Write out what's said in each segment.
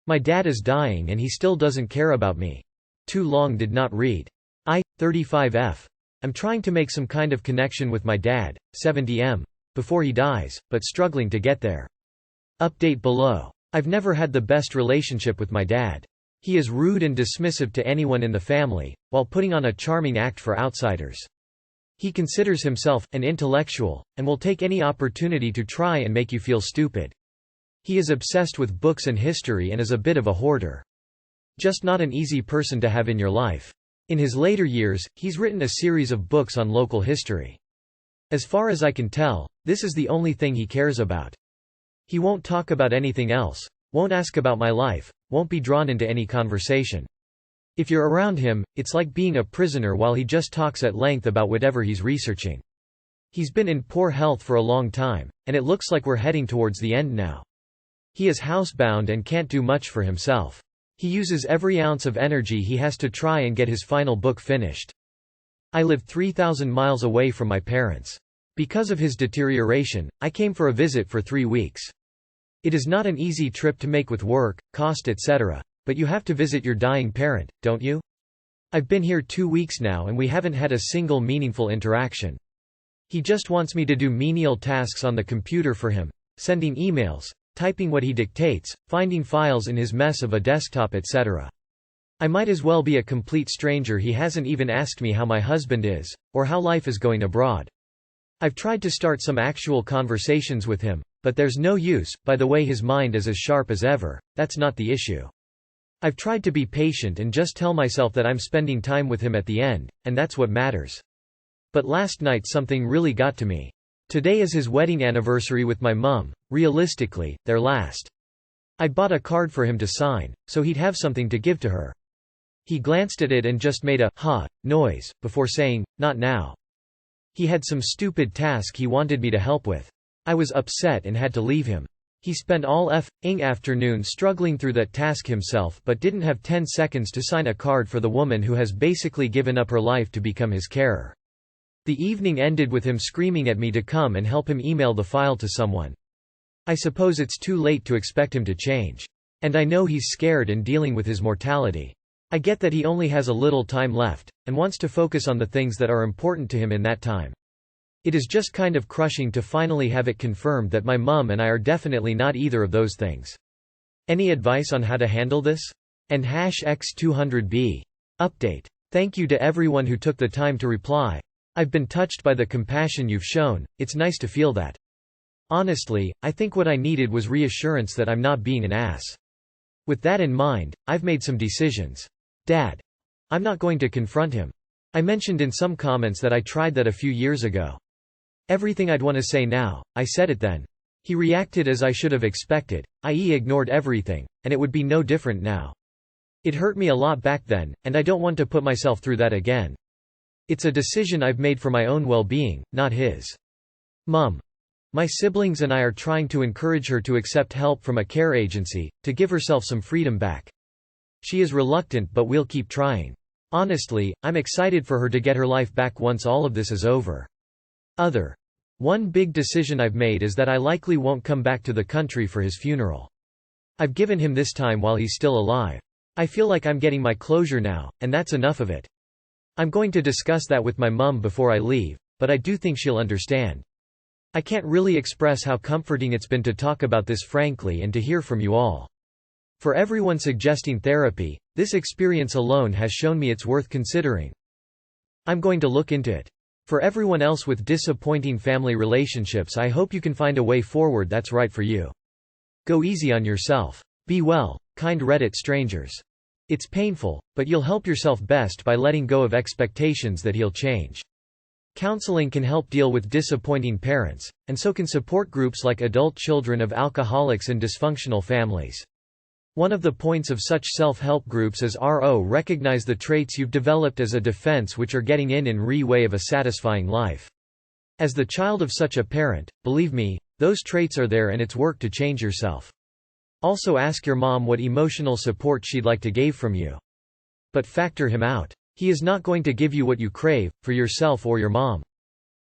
My dad is dying and he still doesn't care about me. Too long did not read. 35F. I'm trying to make some kind of connection with my dad, 70M, before he dies, but struggling to get there. Update below. I've never had the best relationship with my dad. He is rude and dismissive to anyone in the family, while putting on a charming act for outsiders. He considers himself an intellectual, and will take any opportunity to try and make you feel stupid. He is obsessed with books and history and is a bit of a hoarder. Just not an easy person to have in your life. In his later years, he's written a series of books on local history. As far as I can tell, this is the only thing he cares about. He won't talk about anything else, won't ask about my life, won't be drawn into any conversation. If you're around him, it's like being a prisoner while he just talks at length about whatever he's researching. He's been in poor health for a long time, and it looks like we're heading towards the end now. He is housebound and can't do much for himself. He uses every ounce of energy he has to try and get his final book finished. I live 3,000 miles away from my parents. Because of his deterioration, I came for a visit for 3 weeks. It is not an easy trip to make with work, cost etc., but you have to visit your dying parent, don't you? I've been here 2 weeks now and we haven't had a single meaningful interaction. He just wants me to do menial tasks on the computer for him, sending emails, typing what he dictates, finding files in his mess of a desktop etc. I might as well be a complete stranger. He hasn't even asked me how my husband is, or how life is going abroad. I've tried to start some actual conversations with him, but there's no use. By the way, his mind is as sharp as ever, that's not the issue. I've tried to be patient and just tell myself that I'm spending time with him at the end, and that's what matters. But last night something really got to me. Today is his wedding anniversary with my mum, realistically, their last. I'd bought a card for him to sign, so he'd have something to give to her. He glanced at it and just made a "ha" noise, before saying, "Not now." He had some stupid task he wanted me to help with. I was upset and had to leave him. He spent all f***ing afternoon struggling through that task himself but didn't have 10 seconds to sign a card for the woman who has basically given up her life to become his carer. The evening ended with him screaming at me to come and help him email the file to someone. I suppose it's too late to expect him to change. And I know he's scared and dealing with his mortality. I get that he only has a little time left, and wants to focus on the things that are important to him in that time. It is just kind of crushing to finally have it confirmed that my mum and I are definitely not either of those things. Any advice on how to handle this? And #X200B. Update. Thank you to everyone who took the time to reply. I've been touched by the compassion you've shown. It's nice to feel that. Honestly, I think what I needed was reassurance that I'm not being an ass. With that in mind, I've made some decisions. Dad. I'm not going to confront him. I mentioned in some comments that I tried that a few years ago. Everything I'd want to say now, I said it then. He reacted as I should have expected, i.e. ignored everything, and it would be no different now. It hurt me a lot back then, and I don't want to put myself through that again. It's a decision I've made for my own well-being, not his. Mum. My siblings and I are trying to encourage her to accept help from a care agency, to give herself some freedom back. She is reluctant, but we'll keep trying. Honestly, I'm excited for her to get her life back once all of this is over. One big decision I've made is that I likely won't come back to the country for his funeral. I've given him this time while he's still alive. I feel like I'm getting my closure now, and that's enough of it. I'm going to discuss that with my mum before I leave, but I do think she'll understand. I can't really express how comforting it's been to talk about this frankly and to hear from you all. For everyone suggesting therapy, this experience alone has shown me it's worth considering. I'm going to look into it. For everyone else with disappointing family relationships, I hope you can find a way forward that's right for you. Go easy on yourself. Be well, kind Reddit strangers. It's painful, but you'll help yourself best by letting go of expectations that he'll change. Counseling can help deal with disappointing parents, and so can support groups like Adult Children of Alcoholics and Dysfunctional Families. One of the points of such self-help groups is recognize the traits you've developed as a defense which are getting in way of a satisfying life. As the child of such a parent, believe me, those traits are there and it's work to change yourself. Also ask your mom what emotional support she'd like to gain from you. But factor him out. He is not going to give you what you crave, for yourself or your mom.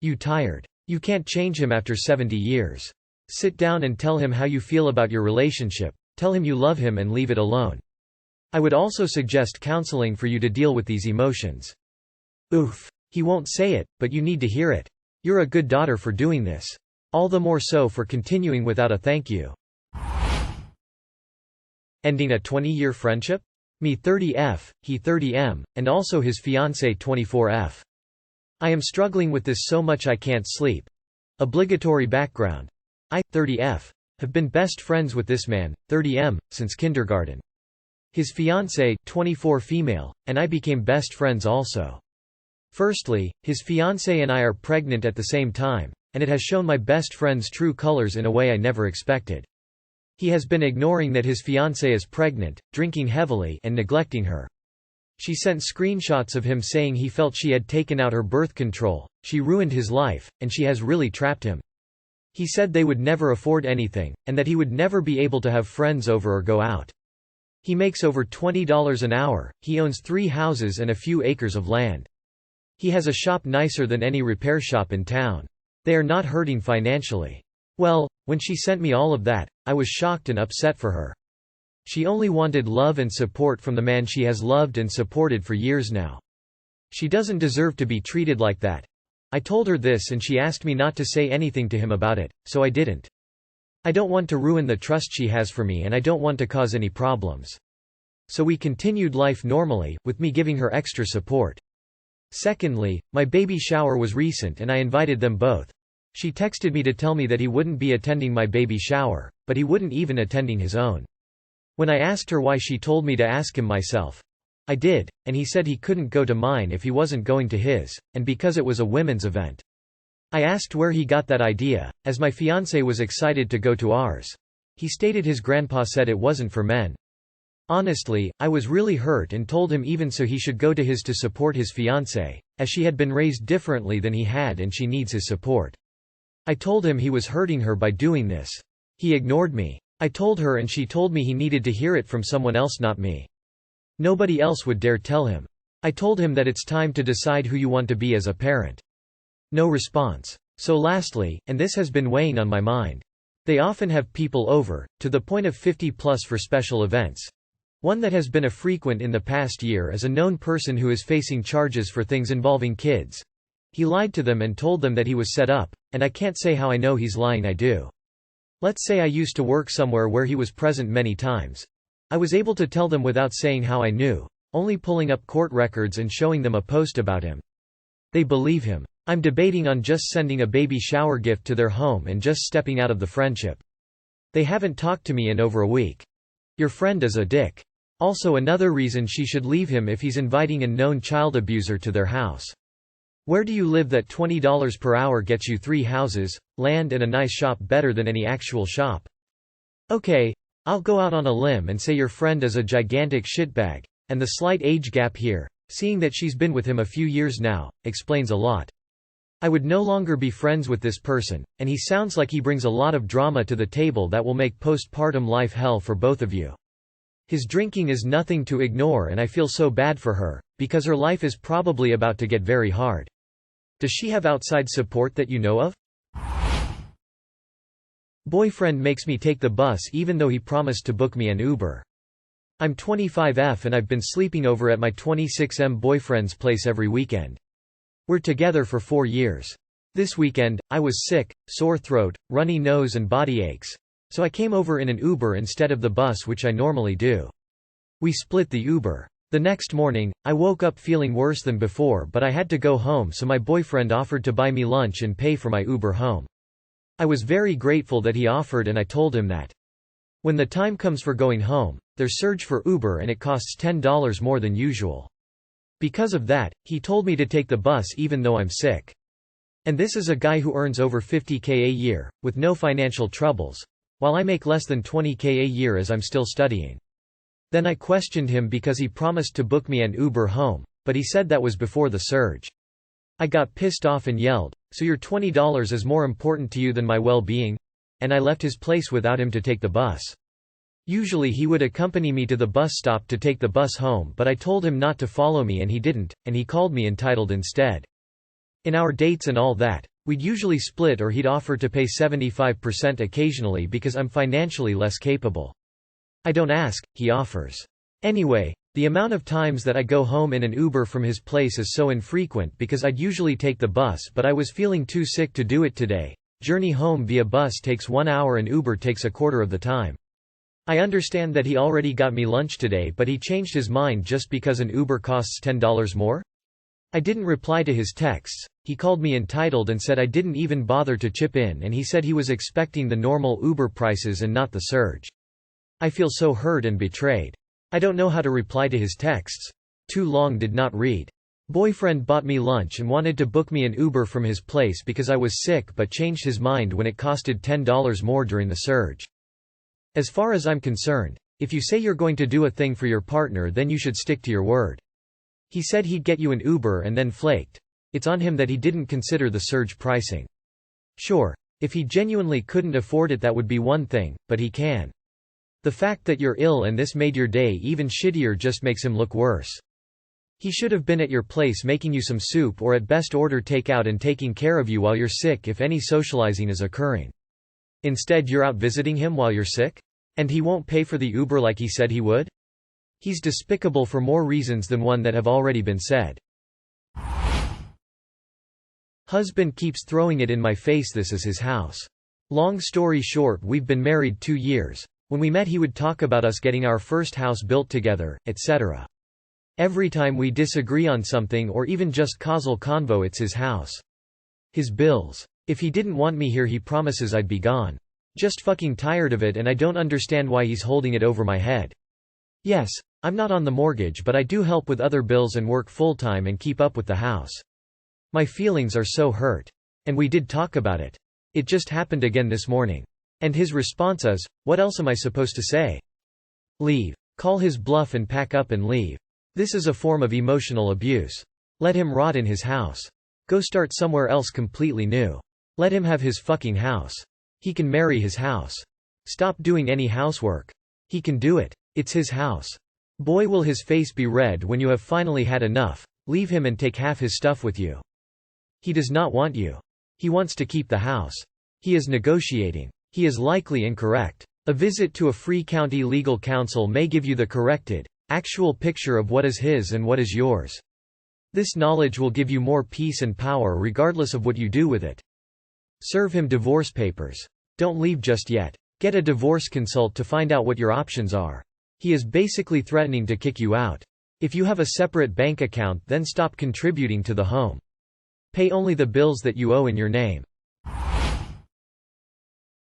You tired. You can't change him after 70 years. Sit down and tell him how you feel about your relationship. Tell him you love him and leave it alone. I would also suggest counseling for you to deal with these emotions." Oof. He won't say it, but you need to hear it. You're a good daughter for doing this. All the more so for continuing without a thank you. Ending a 20-year friendship? Me 30F, he 30M, and also his fiancée 24F. I am struggling with this so much I can't sleep. Obligatory background. I, 30F, have been best friends with this man, 30M, since kindergarten. His fiancée, 24 female, and I became best friends also. Firstly, his fiancée and I are pregnant at the same time, and it has shown my best friend's true colors in a way I never expected. He has been ignoring that his fiancée is pregnant, drinking heavily, and neglecting her. She sent screenshots of him saying he felt she had taken out her birth control, she ruined his life, and she has really trapped him. He said they would never afford anything, and that he would never be able to have friends over or go out. He makes over $20 an hour, he owns 3 houses and a few acres of land. He has a shop nicer than any repair shop in town. They are not hurting financially. Well, when she sent me all of that, I was shocked and upset for her. She only wanted love and support from the man she has loved and supported for years now. She doesn't deserve to be treated like that. I told her this and she asked me not to say anything to him about it, so I didn't. I don't want to ruin the trust she has for me and I don't want to cause any problems. So we continued life normally, with me giving her extra support. Secondly, my baby shower was recent and I invited them both. She texted me to tell me that he wouldn't be attending my baby shower, but he wouldn't even attending his own. When I asked her why, she told me to ask him myself. I did, and he said he couldn't go to mine if he wasn't going to his, and because it was a women's event. I asked where he got that idea, as my fiancé was excited to go to ours. He stated his grandpa said it wasn't for men. Honestly, I was really hurt and told him even so he should go to his to support his fiancé, as she had been raised differently than he had and she needs his support. I told him he was hurting her by doing this. He ignored me. I told her and she told me he needed to hear it from someone else, not me. Nobody else would dare tell him. I told him that it's time to decide who you want to be as a parent. No response. So lastly, and this has been weighing on my mind. They often have people over, to the point of 50+ for special events. One that has been a frequent in the past year is a known person who is facing charges for things involving kids. He lied to them and told them that he was set up, and I can't say how I know he's lying. I do. Let's say I used to work somewhere where he was present many times. I was able to tell them without saying how I knew, only pulling up court records and showing them a post about him. They believe him. I'm debating on just sending a baby shower gift to their home and just stepping out of the friendship. They haven't talked to me in over a week. Your friend is a dick. Also another reason she should leave him if he's inviting a known child abuser to their house. Where do you live that $20 per hour gets you 3 houses, land and a nice shop better than any actual shop? Okay, I'll go out on a limb and say your friend is a gigantic shitbag, and the slight age gap here, seeing that she's been with him a few years now, explains a lot. I would no longer be friends with this person, and he sounds like he brings a lot of drama to the table that will make postpartum life hell for both of you. His drinking is nothing to ignore and I feel so bad for her, because her life is probably about to get very hard. Does she have outside support that you know of? Boyfriend makes me take the bus even though he promised to book me an Uber. I'm 25F and I've been sleeping over at my 26M boyfriend's place every weekend. We're together for 4 years. This weekend, I was sick, sore throat, runny nose and body aches. So I came over in an Uber instead of the bus, which I normally do. We split the Uber. The next morning, I woke up feeling worse than before, but I had to go home, so my boyfriend offered to buy me lunch and pay for my Uber home. I was very grateful that he offered and I told him that. When the time comes for going home, there's surge for Uber and it costs $10 more than usual. Because of that, he told me to take the bus even though I'm sick. And this is a guy who earns over $50K a year, with no financial troubles, while I make less than $20K a year as I'm still studying. Then I questioned him because he promised to book me an Uber home, but he said that was before the surge. I got pissed off and yelled, "So your $20 is more important to you than my well-being?" And I left his place without him to take the bus. Usually he would accompany me to the bus stop to take the bus home, but I told him not to follow me and he didn't, and he called me entitled instead. In our dates and all that, we'd usually split or he'd offer to pay 75% occasionally because I'm financially less capable. I don't ask, he offers. Anyway, the amount of times that I go home in an Uber from his place is so infrequent because I'd usually take the bus, but I was feeling too sick to do it today. Journey home via bus takes 1 hour and Uber takes a quarter of the time. I understand that he already got me lunch today, but he changed his mind just because an Uber costs $10 more? I didn't reply to his texts. He called me entitled and said I didn't even bother to chip in, and he said he was expecting the normal Uber prices and not the surge. I feel so hurt and betrayed. I don't know how to reply to his texts. Too long did not read. Boyfriend bought me lunch and wanted to book me an Uber from his place because I was sick, but changed his mind when it costed $10 more during the surge. As far as I'm concerned, if you say you're going to do a thing for your partner, then you should stick to your word. He said he'd get you an Uber and then flaked. It's on him that he didn't consider the surge pricing. Sure, if he genuinely couldn't afford it, that would be one thing, but he can. The fact that you're ill and this made your day even shittier just makes him look worse. He should have been at your place making you some soup, or at best order takeout and taking care of you while you're sick if any socializing is occurring. Instead you're out visiting him while you're sick? And he won't pay for the Uber like he said he would? He's despicable for more reasons than one that have already been said. Husband keeps throwing it in my face this is his house. Long story short, we've been married 2 years. When we met he would talk about us getting our first house built together, etc. Every time we disagree on something or even just causal convo, it's his house. His bills. If he didn't want me here he promises I'd be gone. Just fucking tired of it, and I don't understand why he's holding it over my head. Yes, I'm not on the mortgage, but I do help with other bills and work full-time and keep up with the house. My feelings are so hurt. And we did talk about it. It just happened again this morning. And his response is, what else am I supposed to say? Leave. Call his bluff and pack up and leave. This is a form of emotional abuse. Let him rot in his house. Go start somewhere else completely new. Let him have his fucking house. He can marry his house. Stop doing any housework. He can do it. It's his house. Boy, will his face be red when you have finally had enough. Leave him and take half his stuff with you. He does not want you. He wants to keep the house. He is negotiating. He is likely incorrect. A visit to a free county legal counsel may give you the corrected, actual picture of what is his and what is yours. This knowledge will give you more peace and power regardless of what you do with it. Serve him divorce papers. Don't leave just yet. Get a divorce consult to find out what your options are. He is basically threatening to kick you out. If you have a separate bank account, then stop contributing to the home. Pay only the bills that you owe in your name.